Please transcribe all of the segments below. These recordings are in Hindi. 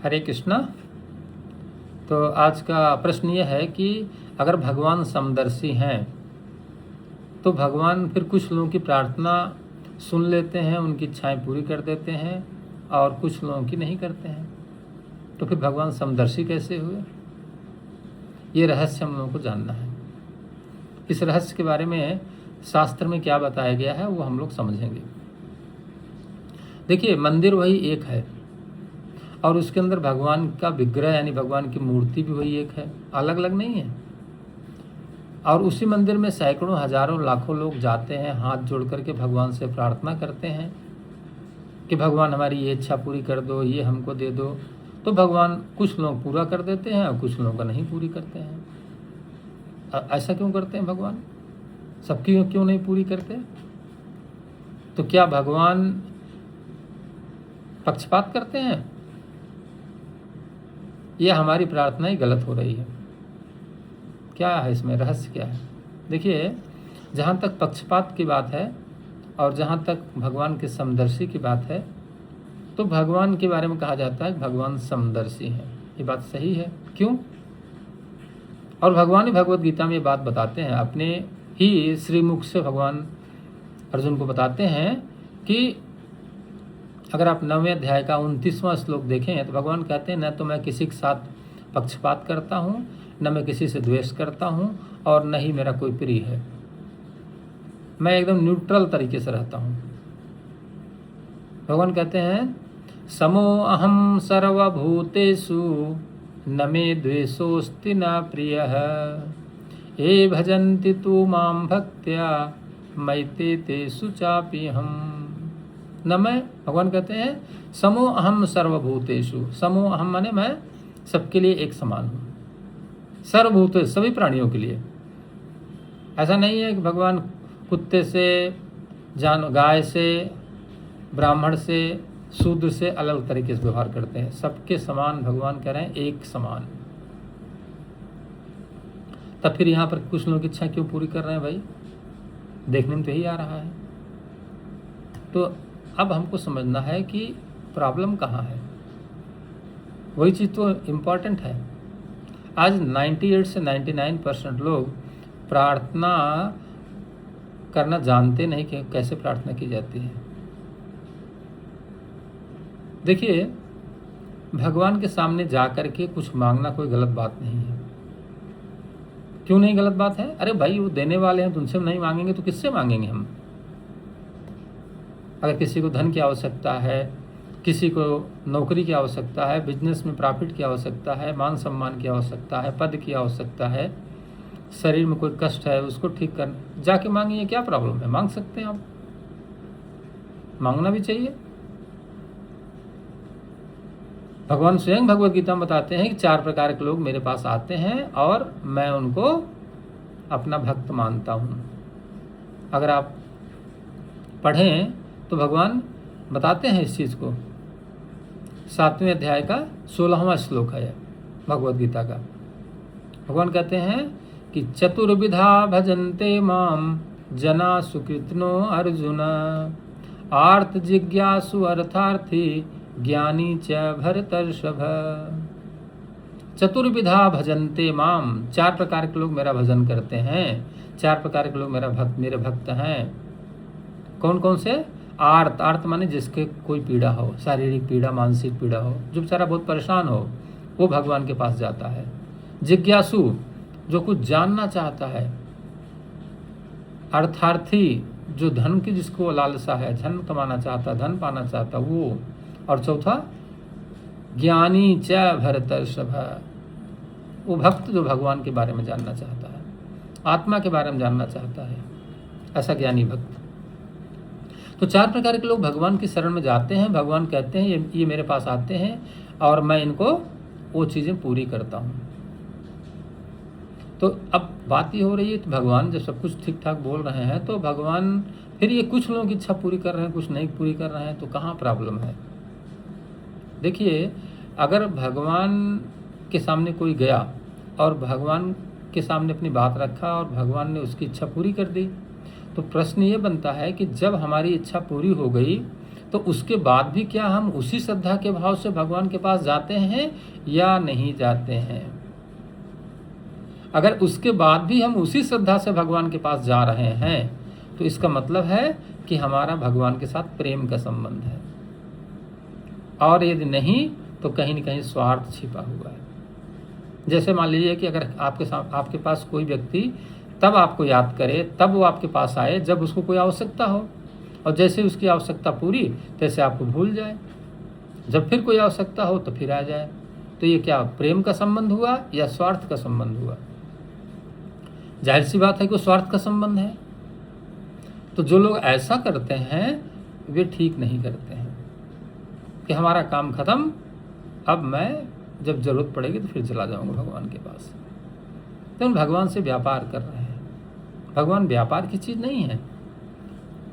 हरे कृष्णा। तो आज का प्रश्न ये है कि अगर भगवान समदर्शी हैं तो भगवान फिर कुछ लोगों की प्रार्थना सुन लेते हैं, उनकी इच्छाएं पूरी कर देते हैं और कुछ लोगों की नहीं करते हैं। तो फिर भगवान समदर्शी कैसे हुए? ये रहस्य हम लोगों को जानना है। इस रहस्य के बारे में शास्त्र में क्या बताया गया है वो हम लोग समझेंगे। देखिए, मंदिर वही एक है और उसके अंदर भगवान का विग्रह यानी भगवान की मूर्ति भी वही एक है, अलग अलग नहीं है। और उसी मंदिर में सैकड़ों हजारों लाखों लोग जाते हैं, हाथ जोड़ करके भगवान से प्रार्थना करते हैं कि भगवान हमारी ये इच्छा पूरी कर दो, ये हमको दे दो। तो भगवान कुछ लोग पूरा कर देते हैं और कुछ लोगों का नहीं पूरी करते हैं। ऐसा क्यों करते हैं भगवान? सबकी क्यों नहीं पूरी करते? तो क्या भगवान पक्षपात करते हैं या हमारी प्रार्थना ही गलत हो रही है? क्या है इसमें रहस्य, क्या है? देखिए, जहाँ तक पक्षपात की बात है और जहाँ तक भगवान के समदर्शी की बात है, तो भगवान के बारे में कहा जाता है भगवान समदर्शी हैं। ये बात सही है। क्यों? और भगवान ही भगवत गीता में ये बात बताते हैं, अपने ही श्रीमुख से भगवान अर्जुन को बताते हैं कि अगर आप 9वें अध्याय का 29वां श्लोक देखें तो भगवान कहते हैं, न तो मैं किसी के साथ पक्षपात करता हूँ, न मैं किसी से द्वेष करता हूँ और न ही मेरा कोई प्रिय है। मैं एकदम न्यूट्रल तरीके से रहता हूँ। भगवान कहते हैं, समो अहम सर्वभूतेषु न मे द्वेषोस्ति न प्रियः ये भजन्ति तु मां भक्त्या मैते तेषु चापि हम। न मैं, भगवान कहते हैं, समो अहम सर्वभूतेषु। समो अहम माने मैं सबके लिए एक समान हूँ। सर्वभूत, सभी प्राणियों के लिए। ऐसा नहीं है कि भगवान कुत्ते से, गाय से, ब्राह्मण से, शूद्र से अलग तरीके से व्यवहार करते हैं। सबके समान भगवान कह रहे हैं, एक समान। तब फिर यहाँ पर कुछ लोगों की इच्छा क्यों पूरी कर रहे हैं भाई? देखने में तो यही आ रहा है। तो अब हमको समझना है कि प्रॉब्लम कहाँ है। वही चीज़ तो इम्पॉर्टेंट है। आज 98 से 99% लोग प्रार्थना करना जानते नहीं कि कैसे प्रार्थना की जाती है। देखिए, भगवान के सामने जा कर के कुछ मांगना कोई गलत बात नहीं है। क्यों नहीं गलत बात है? अरे भाई, वो देने वाले हैं, तो उनसे नहीं मांगेंगे तो किससे मांगेंगे हम? अगर किसी को धन की आवश्यकता है, किसी को नौकरी की आवश्यकता है, बिजनेस में प्रॉफिट की आवश्यकता है, मान सम्मान की आवश्यकता है, पद की आवश्यकता है, शरीर में कोई कष्ट है, उसको ठीक कर जाके मांगिए, क्या प्रॉब्लम है? मांग सकते हैं आप, मांगना भी चाहिए। भगवान स्वयं भगवत गीता में बताते हैं कि 4 प्रकार के लोग मेरे पास आते हैं और मैं उनको अपना भक्त मानता हूँ। अगर आप पढ़ें तो भगवान बताते हैं इस चीज़ को। 7वें अध्याय का 16वां श्लोक है भगवत गीता का। भगवान कहते हैं कि चतुर्विधा भजन्ते माम जना सुकृतनो अर्जुन आर्त जिज्ञासु अर्थार्थी ज्ञानी च भरतर्षभ। चतुर्विधा भजन्ते माम, 4 प्रकार के लोग मेरा भजन करते हैं। 4 प्रकार के लोग मेरे भक्त हैं। कौन कौन से? आर्त, आर्त माने जिसके कोई पीड़ा हो, शारीरिक पीड़ा, मानसिक पीड़ा हो, जो बेचारा बहुत परेशान हो, वो भगवान के पास जाता है। जिज्ञासु, जो कुछ जानना चाहता है। अर्थार्थी, जो धन की जिसको लालसा है, धन कमाना चाहता, धन पाना चाहता, वो। और चौथा, ज्ञानी च भरतर्षभ, वो भक्त जो भगवान के बारे में जानना चाहता है, आत्मा के बारे में जानना चाहता है, ऐसा ज्ञानी भक्त। तो 4 प्रकार के लोग भगवान की शरण में जाते हैं। भगवान कहते हैं ये मेरे पास आते हैं और मैं इनको वो चीज़ें पूरी करता हूँ। तो अब बात ये हो रही है, तो भगवान जब सब कुछ ठीक ठाक बोल रहे हैं तो भगवान फिर ये कुछ लोगों की इच्छा पूरी कर रहे हैं, कुछ नहीं पूरी कर रहे हैं, तो कहाँ प्रॉब्लम है? देखिए, अगर भगवान के सामने कोई गया और भगवान के सामने अपनी बात रखा और भगवान ने उसकी इच्छा पूरी कर दी, तो प्रश्न ये बनता है कि जब हमारी इच्छा पूरी हो गई तो उसके बाद भी क्या हम उसी श्रद्धा के भाव से भगवान के पास जाते हैं या नहीं जाते हैं? अगर उसके बाद भी हम उसी श्रद्धा से भगवान के पास जा रहे हैं तो इसका मतलब है कि हमारा भगवान के साथ प्रेम का संबंध है, और यदि नहीं तो कहीं न कहीं स्वार्थ छिपा हुआ है। जैसे मान लीजिए कि अगर आपके पास कोई व्यक्ति तब आपको याद करे, तब वो आपके पास आए जब उसको कोई आवश्यकता हो, और जैसे उसकी आवश्यकता पूरी तैसे आपको भूल जाए, जब फिर कोई आवश्यकता हो तो फिर आ जाए, तो ये क्या प्रेम का संबंध हुआ या स्वार्थ का संबंध हुआ? जाहिर सी बात है कि स्वार्थ का संबंध है। तो जो लोग ऐसा करते हैं वे ठीक नहीं करते हैं कि हमारा काम खत्म, अब मैं जब जरूरत पड़ेगी तो फिर चला जाऊंगा भगवान के पास। तो भगवान से व्यापार कर रहे हैं। भगवान व्यापार की चीज़ नहीं है।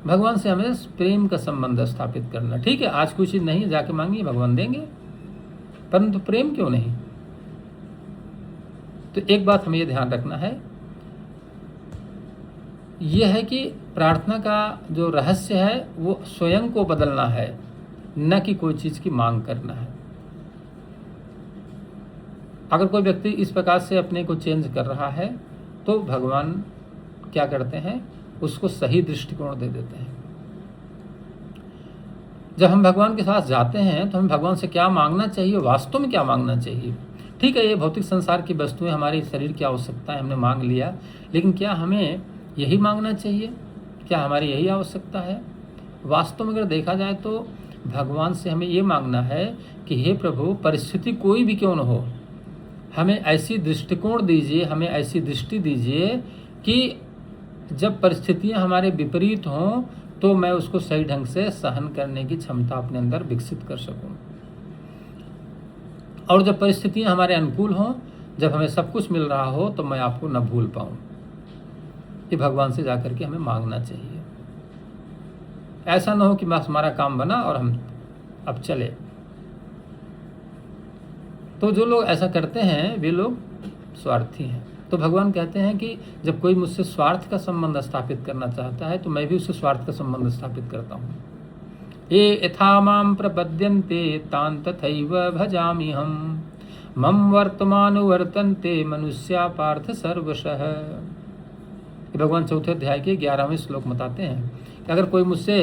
भगवान से हमें प्रेम का संबंध स्थापित करना। ठीक है, आज कोई चीज़ नहीं जाके मांगिए, भगवान देंगे, परंतु प्रेम क्यों नहीं? तो एक बात हमें ये ध्यान रखना है, यह है कि प्रार्थना का जो रहस्य है वो स्वयं को बदलना है, न कि कोई चीज़ की मांग करना है। अगर कोई व्यक्ति इस प्रकार से अपने को चेंज कर रहा है तो भगवान क्या करते हैं, उसको सही दृष्टिकोण दे देते हैं। जब हम भगवान के साथ जाते हैं तो हमें भगवान से क्या मांगना चाहिए, वास्तव में क्या मांगना चाहिए। ठीक है, ये भौतिक संसार की वस्तुएं, हमारे शरीर की आवश्यकता है, हमने मांग लिया, लेकिन क्या हमें यही मांगना चाहिए? क्या हमारी यही आवश्यकता है? वास्तव में अगर देखा जाए तो भगवान से हमें ये मांगना है कि हे प्रभु, परिस्थिति कोई भी क्यों न हो, हमें ऐसी दृष्टिकोण दीजिए, हमें ऐसी दृष्टि दीजिए कि जब परिस्थितियां हमारे विपरीत हों तो मैं उसको सही ढंग से सहन करने की क्षमता अपने अंदर विकसित कर सकूं, और जब परिस्थितियां हमारे अनुकूल हों, जब हमें सब कुछ मिल रहा हो, तो मैं आपको न भूल पाऊं। ये भगवान से जाकर के हमें मांगना चाहिए। ऐसा ना हो कि बस हमारा काम बना और हम अब चले। तो जो लोग ऐसा करते हैं वे लोग स्वार्थी हैं। तो भगवान कहते हैं कि जब कोई मुझसे स्वार्थ का संबंध स्थापित करना चाहता है तो मैं भी उससे स्वार्थ का संबंध स्थापित करता हूँ। ये यथा माम प्रपद्यन्ते तान् तथैव भजामि हम, मम वर्तमानुवर्तन्ते मनुष्या पार्थ सर्वशः। भगवान चौथे अध्याय के 11वें श्लोक बताते हैं कि अगर कोई मुझसे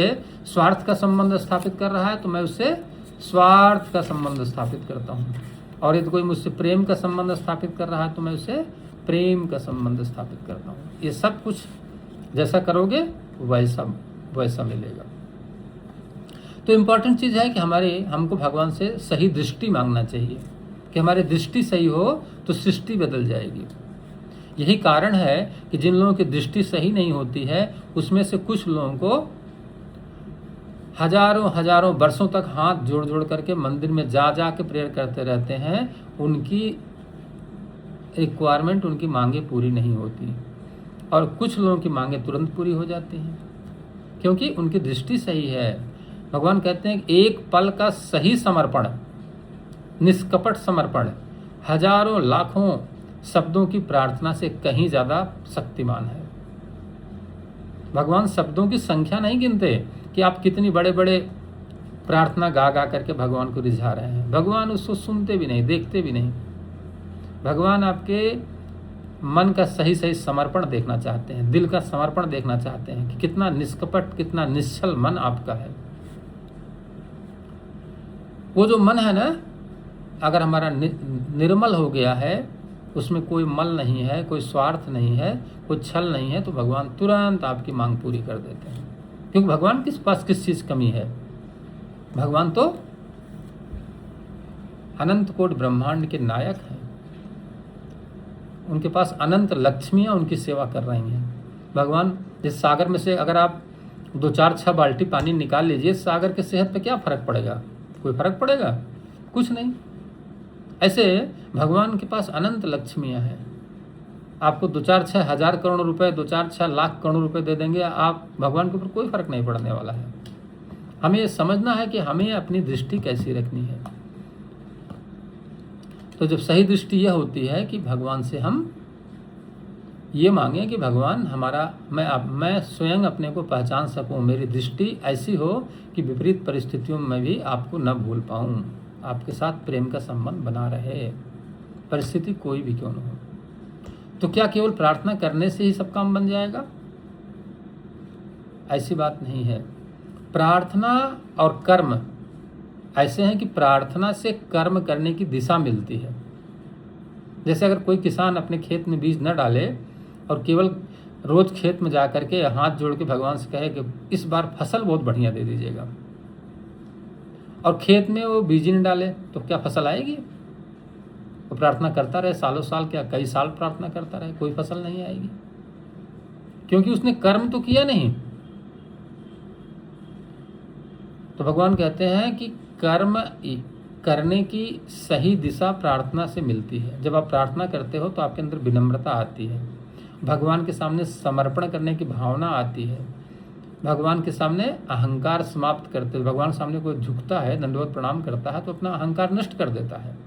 स्वार्थ का संबंध स्थापित कर रहा है तो मैं उससे स्वार्थ का संबंध स्थापित करता हूँ, और यदि कोई मुझसे प्रेम का संबंध स्थापित कर रहा है तो मैं उससे प्रेम का संबंध स्थापित करता हूँ। ये सब कुछ जैसा करोगे वैसा मिलेगा। तो इम्पॉर्टेंट चीज़ है कि हमको भगवान से सही दृष्टि मांगना चाहिए कि हमारी दृष्टि सही हो तो सृष्टि बदल जाएगी। यही कारण है कि जिन लोगों की दृष्टि सही नहीं होती है उसमें से कुछ लोगों को हजारों वर्षों तक हाथ जोड़ जोड़ करके मंदिर में जा के प्रेयर करते रहते हैं, उनकी रिक्वायरमेंट, उनकी मांगे पूरी नहीं होती, और कुछ लोगों की मांगे तुरंत पूरी हो जाती हैं क्योंकि उनकी दृष्टि सही है। भगवान कहते हैं कि एक पल का सही समर्पण, निष्कपट समर्पण हजारों लाखों शब्दों की प्रार्थना से कहीं ज़्यादा शक्तिमान है। भगवान शब्दों की संख्या नहीं गिनते कि आप कितनी बड़े बड़े प्रार्थना गा करके भगवान को रिझा रहे हैं। भगवान उसको सुनते भी नहीं, देखते भी नहीं। भगवान आपके मन का सही समर्पण देखना चाहते हैं, दिल का समर्पण देखना चाहते हैं कि कितना निष्कपट, कितना निश्चल मन आपका है। वो जो मन है ना, अगर हमारा निर्मल हो गया है, उसमें कोई मल नहीं है, कोई स्वार्थ नहीं है, कोई छल नहीं है, तो भगवान तुरंत आपकी मांग पूरी कर देते हैं। क्योंकि भगवान किस पास किस चीज़ कमी है? भगवान तो अनंत कोटि ब्रह्मांड के नायक हैं। उनके पास अनंत लक्ष्मियाँ उनकी सेवा कर रही हैं। भगवान जिस सागर में से अगर आप 2-4-6 बाल्टी पानी निकाल लीजिए, सागर के सेहत पे क्या फ़र्क पड़ेगा? कोई फ़र्क पड़ेगा? कुछ नहीं। ऐसे भगवान के पास अनंत लक्ष्मियाँ हैं। आपको 2-4-6 हज़ार करोड़ रुपए, 2-4-6 लाख करोड़ रुपए दे देंगे, आप भगवान के ऊपर कोई फ़र्क नहीं पड़ने वाला है। हमें ये समझना है कि हमें अपनी दृष्टि कैसी रखनी है। तो जब सही दृष्टि यह होती है कि भगवान से हम ये मांगे कि भगवान मैं स्वयं अपने को पहचान सकूं, मेरी दृष्टि ऐसी हो कि विपरीत परिस्थितियों में भी आपको न भूल पाऊं, आपके साथ प्रेम का संबंध बना रहे, परिस्थिति कोई भी क्यों न हो। तो क्या केवल प्रार्थना करने से ही सब काम बन जाएगा? ऐसी बात नहीं है। प्रार्थना और कर्म ऐसे हैं कि प्रार्थना से कर्म करने की दिशा मिलती है। जैसे अगर कोई किसान अपने खेत में बीज न डाले और केवल रोज खेत में जा करके हाथ जोड़ के भगवान से कहे कि इस बार फसल बहुत बढ़िया दे दीजिएगा, और खेत में वो बीज ही नहीं डाले, तो क्या फसल आएगी? वो प्रार्थना करता रहे सालों साल, क्या कई साल प्रार्थना करता रहे, कोई फसल नहीं आएगी, क्योंकि उसने कर्म तो किया नहीं। तो भगवान कहते हैं कि कर्म करने की सही दिशा प्रार्थना से मिलती है। जब आप प्रार्थना करते हो तो आपके अंदर विनम्रता आती है, भगवान के सामने समर्पण करने की भावना आती है, भगवान के सामने अहंकार समाप्त करते हो। भगवान के सामने कोई झुकता है, दंडवत प्रणाम करता है तो अपना अहंकार नष्ट कर देता है,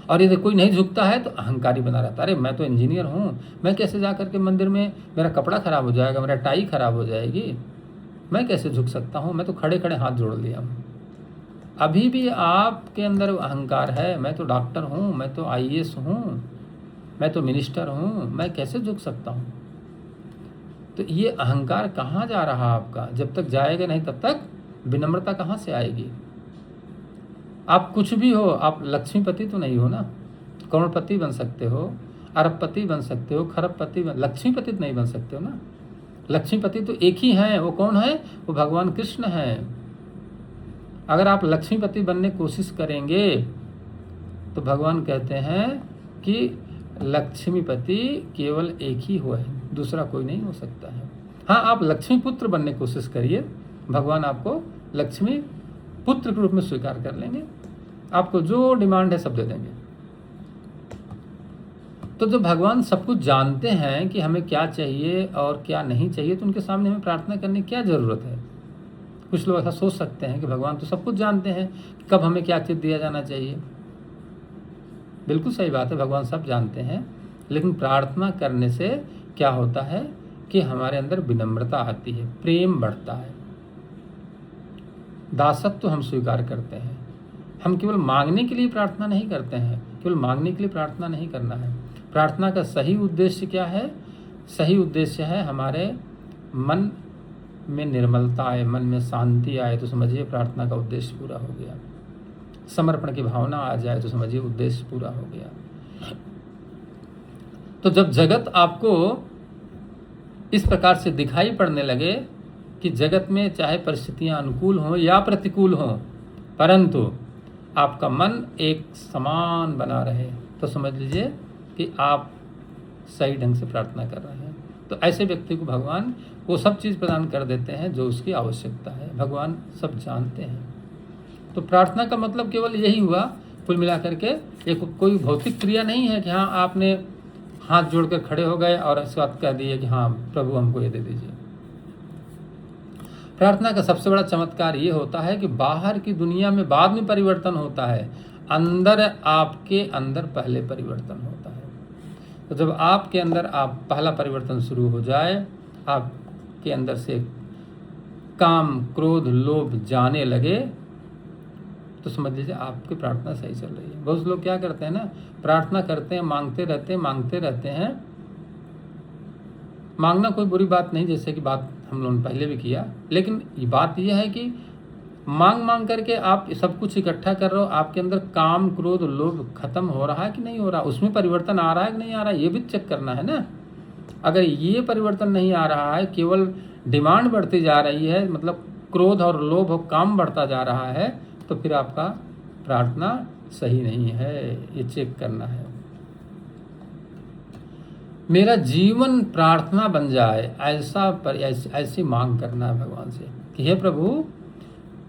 और यदि कोई नहीं झुकता है तो अहंकारी बना रहता है। अरे मैं तो इंजीनियर हूँ, मैं कैसे जा करके मंदिर में, मेरा कपड़ा खराब हो जाएगा, मेरा टाई खराब हो जाएगी, मैं कैसे झुक सकता हूँ, मैं तो खड़े खड़े हाथ जोड़ लिया हूँ। अभी भी आपके अंदर अहंकार है, मैं तो डॉक्टर हूँ, मैं तो IAS हूँ, मैं तो मिनिस्टर हूँ, मैं कैसे झुक सकता हूँ। तो ये अहंकार कहाँ जा रहा आपका? जब तक जाएगा नहीं तब तक विनम्रता कहाँ से आएगी? आप कुछ भी हो, आप लक्ष्मीपति तो नहीं हो ना। करोड़पति बन सकते हो, अरबपति बन सकते हो, खरबपति लक्ष्मीपति तो नहीं बन सकते हो ना। लक्ष्मीपति तो एक ही हैं, वो कौन है? वो भगवान कृष्ण हैं। अगर आप लक्ष्मीपति बनने की कोशिश करेंगे तो भगवान कहते हैं कि लक्ष्मीपति केवल एक ही हुआ है, दूसरा कोई नहीं हो सकता है। हाँ, आप लक्ष्मी पुत्र बनने की कोशिश करिए, भगवान आपको लक्ष्मी पुत्र के रूप में स्वीकार कर लेंगे, आपको जो डिमांड है सब दे देंगे। तो जब भगवान सब कुछ जानते हैं कि हमें क्या चाहिए और क्या नहीं चाहिए, तो उनके सामने हमें प्रार्थना करने की क्या ज़रूरत है? कुछ लोग ऐसा सोच सकते हैं कि भगवान तो सब कुछ जानते हैं, कब हमें क्या चीज़ दिया जाना चाहिए। बिल्कुल सही बात है, भगवान सब जानते हैं, लेकिन प्रार्थना करने से क्या होता है कि हमारे अंदर विनम्रता आती है, प्रेम बढ़ता है, दासत्व हम स्वीकार करते हैं। हम केवल मांगने के लिए प्रार्थना नहीं करते हैं, केवल मांगने के लिए प्रार्थना नहीं करना है। प्रार्थना का सही उद्देश्य क्या है? सही उद्देश्य है हमारे मन में निर्मलता आए, मन में शांति आए, तो समझिए प्रार्थना का उद्देश्य पूरा हो गया। समर्पण की भावना आ जाए तो समझिए उद्देश्य पूरा हो गया। तो जब जगत आपको इस प्रकार से दिखाई पड़ने लगे कि जगत में चाहे परिस्थितियां अनुकूल हों या प्रतिकूल हों, परंतु आपका मन एक समान बना रहे, तो समझ लीजिए कि आप सही ढंग से प्रार्थना कर रहे हैं। तो ऐसे व्यक्ति को भगवान वो सब चीज़ प्रदान कर देते हैं जो उसकी आवश्यकता है। भगवान सब जानते हैं। तो प्रार्थना का मतलब केवल यही हुआ, कुल मिलाकर के एक कोई भौतिक क्रिया नहीं है कि हाँ आपने हाथ जोड़कर खड़े हो गए और इस बात कह दिए कि हाँ प्रभु हमको ये दे दीजिए। प्रार्थना का सबसे बड़ा चमत्कार ये होता है कि बाहर की दुनिया में बाद में परिवर्तन होता है, अंदर आपके अंदर पहले परिवर्तन होता है। तो जब आपके अंदर आप पहला परिवर्तन शुरू हो जाए, आपके अंदर से काम, क्रोध, लोभ जाने लगे, तो समझ लीजिए आपकी प्रार्थना सही चल रही है। बहुत लोग क्या करते हैं ना, प्रार्थना करते हैं, मांगते रहते हैं। मांगना कोई बुरी बात नहीं, जैसे कि बात हम लोगों ने पहले भी किया, लेकिन ये बात यह है कि मांग करके आप सब कुछ इकट्ठा कर रहे हो, आपके अंदर काम, क्रोध, लोभ खत्म हो रहा है कि नहीं हो रहा, उसमें परिवर्तन आ रहा है कि नहीं आ रहा है, ये भी चेक करना है ना। अगर ये परिवर्तन नहीं आ रहा है, केवल डिमांड बढ़ती जा रही है, मतलब क्रोध और लोभ और काम बढ़ता जा रहा है, तो फिर आपका प्रार्थना सही नहीं है, ये चेक करना है। मेरा जीवन प्रार्थना बन जाए, ऐसी मांग करना है भगवान से कि हे प्रभु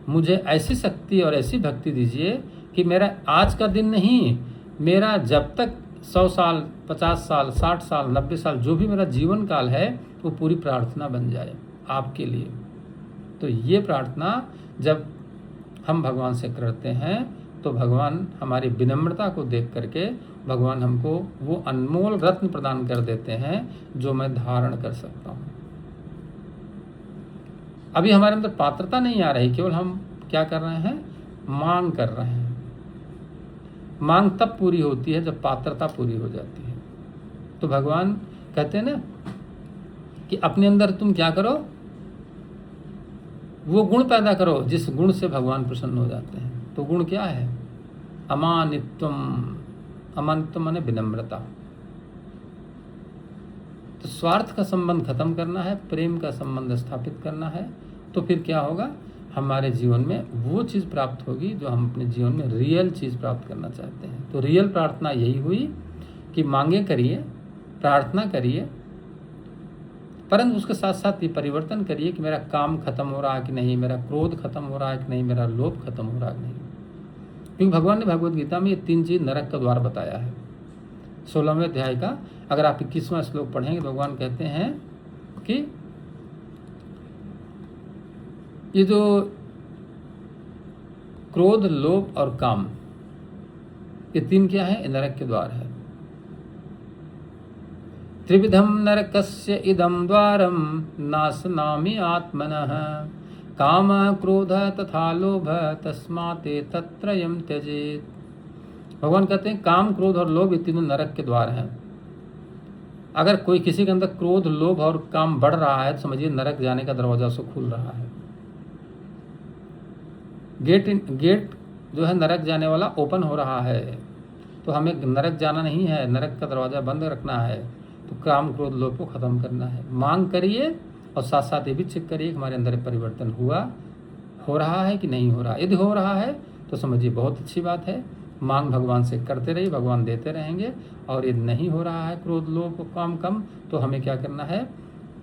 मुझे ऐसी शक्ति और ऐसी भक्ति दीजिए कि मेरा आज का दिन नहीं, मेरा जब तक 100 साल, 50 साल, 60 साल, 90 साल जो भी मेरा जीवन काल है वो पूरी प्रार्थना बन जाए आपके लिए। तो ये प्रार्थना जब हम भगवान से करते हैं तो भगवान हमारी विनम्रता को देख करके भगवान हमको वो अनमोल रत्न प्रदान कर देते हैं जो मैं धारण कर सकता हूँ। अभी हमारे अंदर पात्रता नहीं आ रही, केवल हम क्या कर रहे हैं, मांग कर रहे हैं। मांग तब पूरी होती है जब पात्रता पूरी हो जाती है। तो भगवान कहते हैं ना कि अपने अंदर तुम क्या करो, वो गुण पैदा करो जिस गुण से भगवान प्रसन्न हो जाते हैं। तो गुण क्या है, अमानित्वम। अमानित्व माने विनम्रता। तो स्वार्थ का संबंध खत्म करना है, प्रेम का संबंध स्थापित करना है। तो फिर क्या होगा, हमारे जीवन में वो चीज़ प्राप्त होगी जो हम अपने जीवन में रियल चीज़ प्राप्त करना चाहते हैं। तो रियल प्रार्थना यही हुई कि मांगे करिए, प्रार्थना करिए, परंतु उसके साथ साथ ये परिवर्तन करिए कि मेरा काम खत्म हो रहा है कि नहीं, मेरा क्रोध खत्म हो रहा है कि नहीं, मेरा लोभ खत्म हो रहा है कि नहीं। क्योंकि भगवान ने भगवद गीता में ये 3 चीज़ नरक का द्वार बताया है। 16वें अध्याय का अगर आप 21वां श्लोक पढ़ेंगे, भगवान कहते हैं कि ये जो क्रोध, लोभ और काम, ये 3 क्या है, नरक के द्वार है। त्रिविधम नरकस्य इदम द्वारम नाशनामि आत्मनः काम क्रोध तथा लोभ तस्माते तत्रयम् त्यजेत। भगवान कहते हैं काम, क्रोध और लोभ ये तीनों नरक के द्वार हैं। अगर कोई किसी के अंदर क्रोध, लोभ और काम बढ़ रहा है तो समझिए नरक जाने का दरवाजा उसको खुल रहा है। गेट जो है नरक जाने वाला ओपन हो रहा है। तो हमें नरक जाना नहीं है, नरक का दरवाजा बंद रखना है। तो काम, क्रोध, लोभ को खत्म करना है। मांग करिए और साथ साथ ये भी चेक करिए कि हमारे अंदर परिवर्तन हो रहा है कि नहीं हो रहा। यदि हो रहा है तो समझिए बहुत अच्छी बात है। मांग भगवान से करते रहिए, भगवान देते रहेंगे। और यदि नहीं हो रहा है क्रोध, लोभ, काम कम, तो हमें क्या करना है,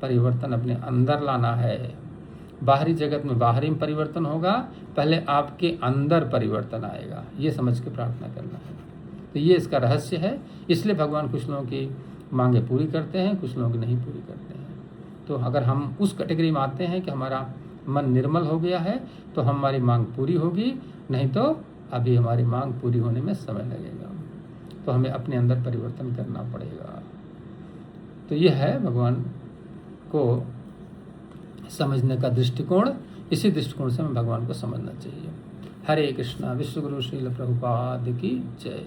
परिवर्तन अपने अंदर लाना है। बाहरी जगत में बाहरी परिवर्तन होगा, पहले आपके अंदर परिवर्तन आएगा। ये समझ के प्रार्थना करना है। तो ये इसका रहस्य है। इसलिए भगवान कुछ लोगों की मांगे पूरी करते हैं, कुछ लोगों की नहीं पूरी करते हैं। तो अगर हम उस कैटेगरी में आते हैं कि हमारा मन निर्मल हो गया है तो हमारी मांग पूरी होगी, नहीं तो अभी हमारी मांग पूरी होने में समय लगेगा। तो हमें अपने अंदर परिवर्तन करना पड़ेगा। तो ये है भगवान को समझने का दृष्टिकोण। इसी दृष्टिकोण से हमें भगवान को समझना चाहिए। हरे कृष्णा। विश्व गुरु श्रील प्रभुपाद की जय।